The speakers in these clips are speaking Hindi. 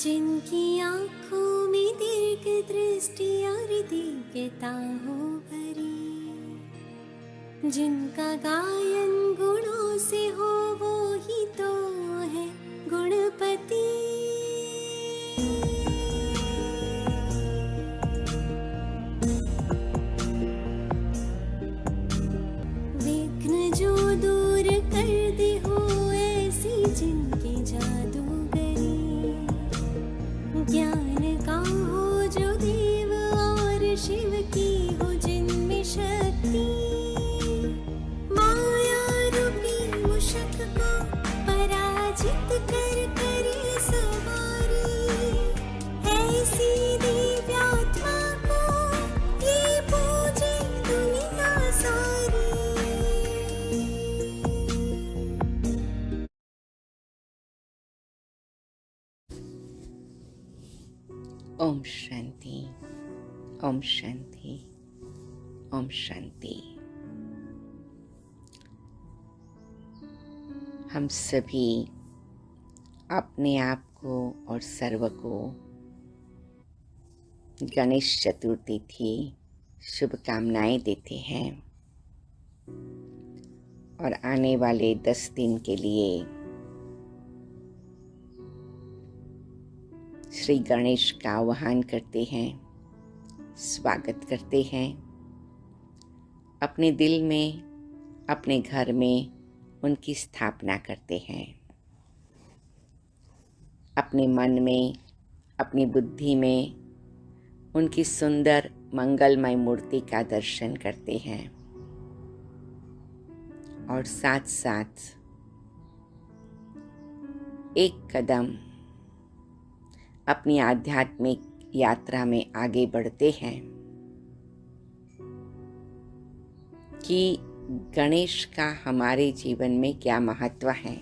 जिनकी आँखों में दीर्घ दृष्टि और दिव्यता हो भरी, जिनका गायन गुणों से हो, वो ही तो है गुणपति। विघ्न जो दूर कर दे हो, ऐसी जिनकी जादूगरी, ज्ञान का हो जो देव और शिव की हो जिनमें शक्ति, माया रूपी मुशक को पराजित कर करे सवारी, ऐसी दिव्यात्मा को ये पूजे दुनिया सारी। ओम शांति, ओम शांति, ओम शांति। हम सभी अपने आप को और सर्व को गणेश चतुर्थी की शुभकामनाएं देते हैं और आने वाले 10 दिन के लिए श्री गणेश का आह्वान करते हैं, स्वागत करते हैं। अपने दिल में, अपने घर में उनकी स्थापना करते हैं। अपने मन में, अपनी बुद्धि में उनकी सुंदर मंगलमय मूर्ति का दर्शन करते हैं और साथ साथ एक कदम अपनी आध्यात्मिक यात्रा में आगे बढ़ते हैं कि गणेश का हमारे जीवन में क्या महत्व है।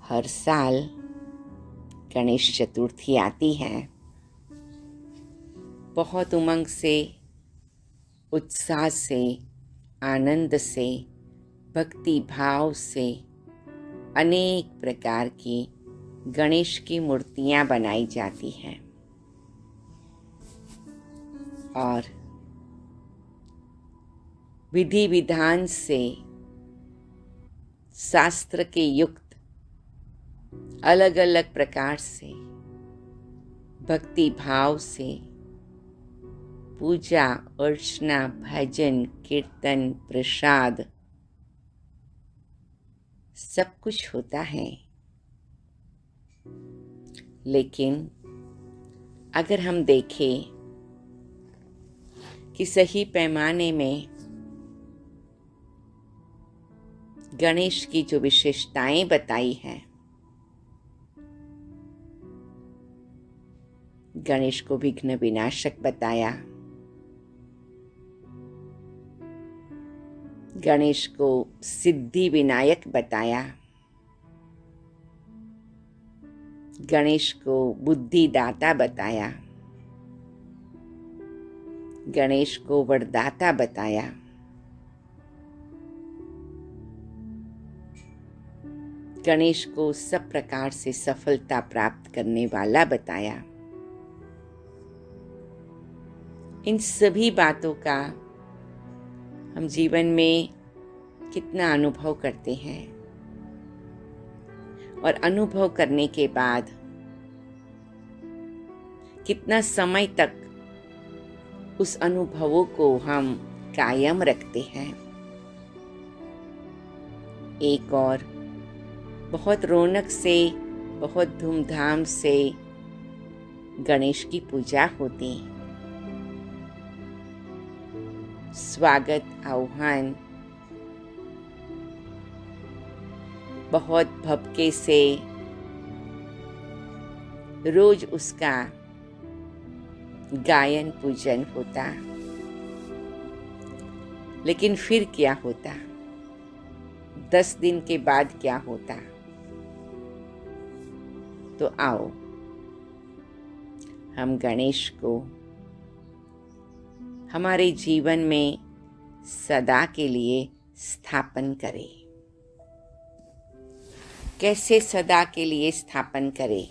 हर साल गणेश चतुर्थी आती है, बहुत उमंग से, उत्साह से, आनंद से, भक्ति भाव से अनेक प्रकार की गणेश की मूर्तियां बनाई जाती हैं और विधि विधान से शास्त्र के युक्त अलग अलग प्रकार से भक्ति भाव से पूजा अर्चना, भजन, कीर्तन, प्रसाद सब कुछ होता है। लेकिन अगर हम देखें कि सही पैमाने में गणेश की जो विशेषताएं बताई हैं, गणेश को विघ्न विनाशक बताया, गणेश को सिद्धि विनायक बताया, गणेश को बुद्धिदाता बताया, गणेश को वरदाता बताया, गणेश को सब प्रकार से सफलता प्राप्त करने वाला बताया। इन सभी बातों का हम जीवन में कितना अनुभव करते हैं और अनुभव करने के बाद कितना समय तक उस अनुभवों को हम कायम रखते हैं। एक और बहुत रौनक से, बहुत धूमधाम से गणेश की पूजा होती, स्वागत आह्वान बहुत भव्य से रोज उसका गायन पूजन होता। लेकिन फिर क्या होता, 10 दिन के बाद क्या होता? तो आओ हम गणेश को हमारे जीवन में सदा के लिए स्थापन करें। कैसे सदा के लिए स्थापन करे।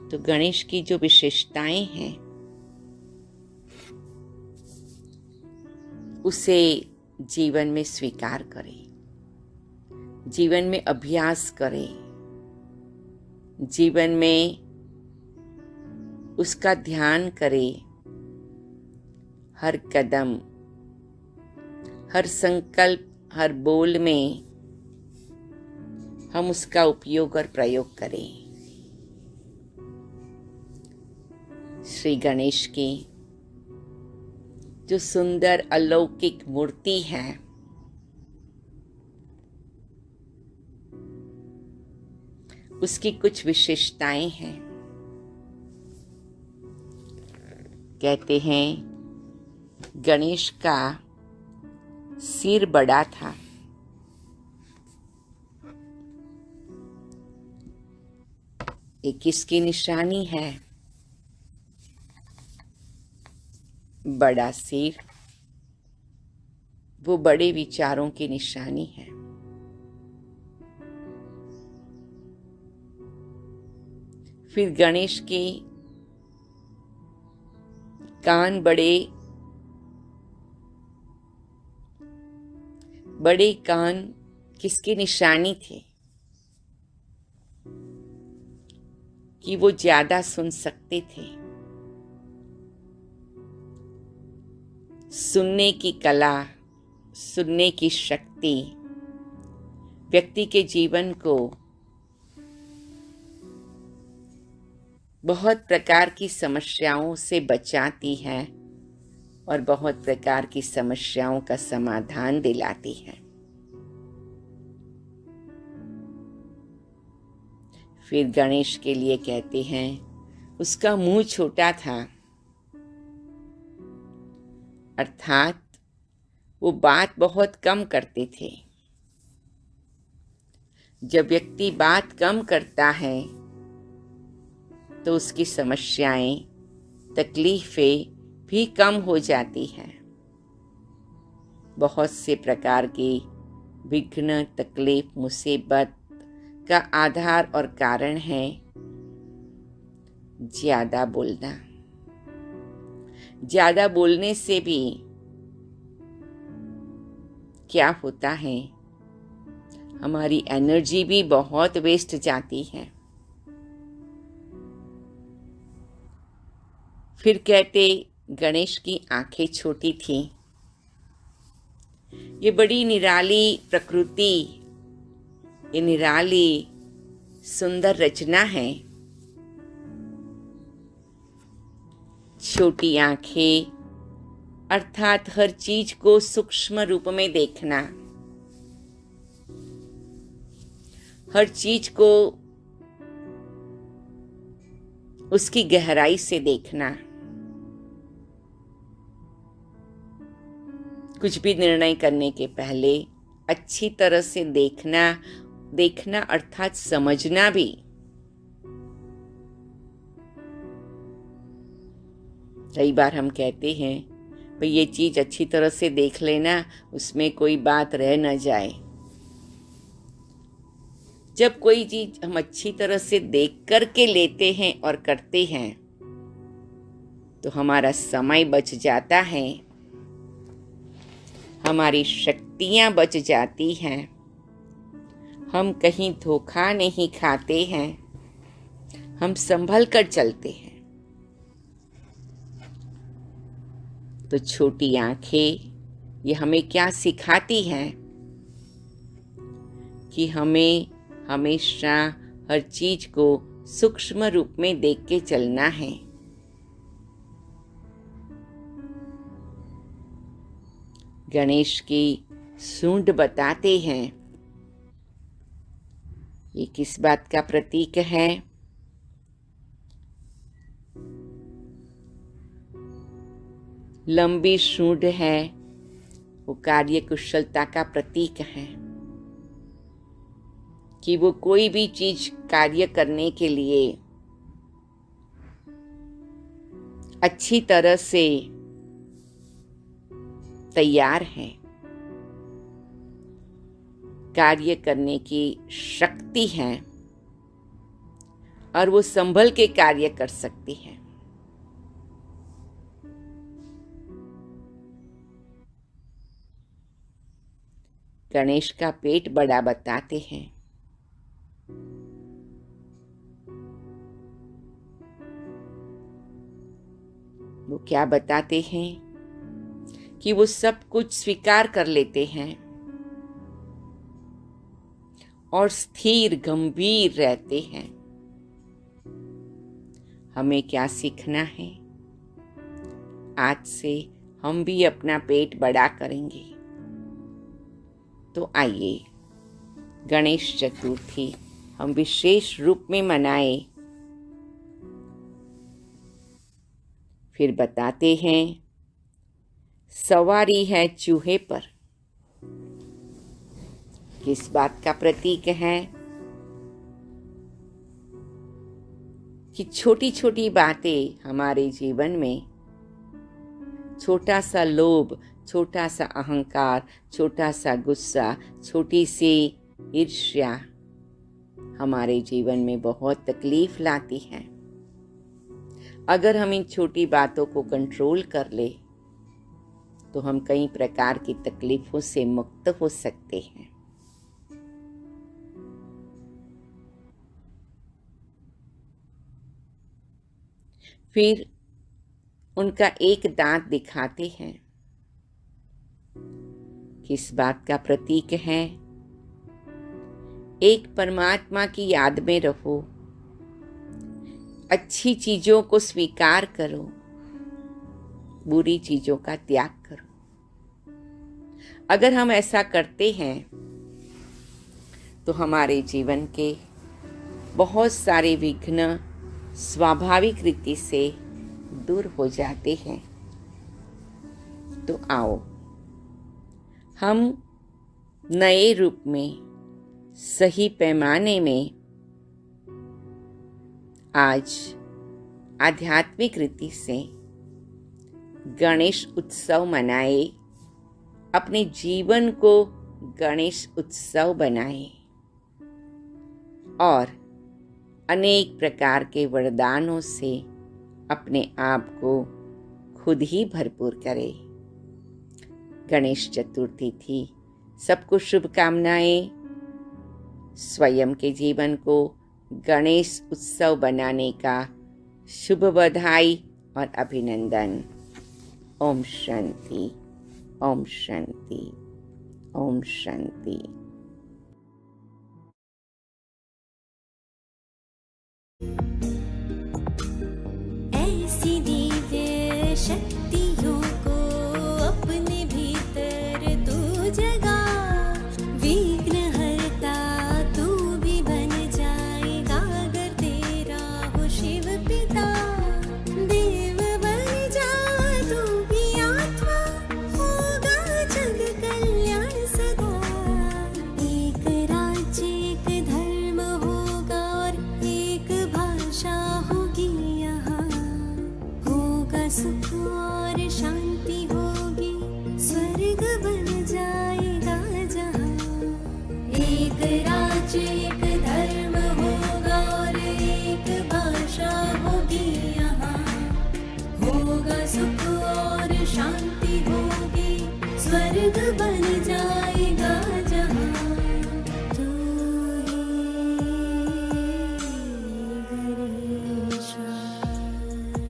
तो गणेश की जो विशेषताएं हैं उसे जीवन में स्वीकार करें, जीवन में अभ्यास करें, जीवन में उसका ध्यान करें। हर कदम, हर संकल्प, हर बोल में हम उसका उपयोग और प्रयोग करें। श्री गणेश की जो सुंदर अलौकिक मूर्ति है, उसकी कुछ विशेषताएं हैं। कहते हैं गणेश का सिर बड़ा था, ये किसकी निशानी है? बड़ा सिर वो बड़े विचारों की निशानी है। फिर गणेश के कान बड़े कान किसकी निशानी थे? कि वो ज्यादा सुन सकते थे। सुनने की कला, सुनने की शक्ति व्यक्ति के जीवन को बहुत प्रकार की समस्याओं से बचाती है और बहुत प्रकार की समस्याओं का समाधान दिलाती है। फिर गणेश के लिए कहते हैं उसका मुंह छोटा था, अर्थात वो बात बहुत कम करते थे। जब व्यक्ति बात कम करता है तो उसकी समस्याएं, तकलीफें भी कम हो जाती हैं। बहुत से प्रकार की विघ्न, तकलीफ, मुसीबत का आधार और कारण है ज्यादा बोलना। ज्यादा बोलने से भी क्या होता है, हमारी एनर्जी भी बहुत वेस्ट जाती है। फिर कहते गणेश की आंखें छोटी थी। ये बड़ी निराली प्रकृति, ये निराली सुंदर रचना है। छोटी आंखें अर्थात हर चीज को सूक्ष्म रूप में देखना, हर चीज को उसकी गहराई से देखना। कुछ भी निर्णय करने के पहले अच्छी तरह से देखना अर्थात समझना भी। कई बार हम कहते हैं भाई ये चीज अच्छी तरह से देख लेना, उसमें कोई बात रह न जाए। जब कोई चीज हम अच्छी तरह से देख करके लेते हैं और करते हैं तो हमारा समय बच जाता है, हमारी शक्तियां बच जाती हैं, हम कहीं धोखा नहीं खाते हैं, हम संभल कर चलते हैं। तो छोटी आंखें ये हमें क्या सिखाती हैं कि हमें हमेशा हर चीज को सूक्ष्म रूप में देख के चलना है। गणेश की सूंड बताते हैं ये किस बात का प्रतीक है? लंबी सूंड है, वो कार्य कुशलता का प्रतीक है कि वो कोई भी चीज कार्य करने के लिए अच्छी तरह से तैयार है। कार्य करने की शक्ति है और वो संभल के कार्य कर सकती है। गणेश का पेट बड़ा बताते हैं। वो क्या बताते हैं कि वो सब कुछ स्वीकार कर लेते हैं और स्थिर गंभीर रहते हैं। हमें क्या सीखना है? आज से हम भी अपना पेट बड़ा करेंगे। तो आइए गणेश चतुर्थी हम विशेष रूप में मनाएं। फिर बताते हैं, सवारी है चूहे पर। किस बात का प्रतीक है? कि छोटी छोटी बातें हमारे जीवन में, छोटा सा लोभ, छोटा सा अहंकार, छोटा सा गुस्सा, छोटी सी ईर्ष्या हमारे जीवन में बहुत तकलीफ लाती है। अगर हम इन छोटी बातों को कंट्रोल कर ले तो हम कई प्रकार की तकलीफों से मुक्त हो सकते हैं। फिर उनका एक दांत दिखाते हैं। किस बात का प्रतीक है? एक परमात्मा की याद में रहो, अच्छी चीजों को स्वीकार करो, बुरी चीजों का त्याग करो। अगर हम ऐसा करते हैं तो हमारे जीवन के बहुत सारे विघ्न स्वाभाविक रीति से दूर हो जाते हैं। तो आओ हम नए रूप में, सही पैमाने में आज आध्यात्मिक रीति से गणेश उत्सव मनाए, अपने जीवन को गणेश उत्सव बनाए और अनेक प्रकार के वरदानों से अपने आप को खुद ही भरपूर करे। गणेश चतुर्थी थी, सबको शुभकामनाएं। स्वयं के जीवन को गणेश उत्सव बनाने का शुभ बधाई और अभिनंदन। ओम शांति, ओम शांति, ओम शांति। ऐसी दिव्य शक्तियों को अपने भीतर तू जगा, विघ्न हरता तू भी बन जाएगा अगर तेरा हो शिव पिता। देव बन जा तू भी आत्मा, होगा जग कल्याण सदा। एक राज्य एक धर्म होगा और एक भाषा होगी यहाँ, होगा सुख और शांति होगी, स्वर्ग बन जाएगा जहाँ। एक राज्य एक धर्म होगा और एक भाषा होगी यहाँ, होगा सुख और शांति होगी, स्वर्ग बन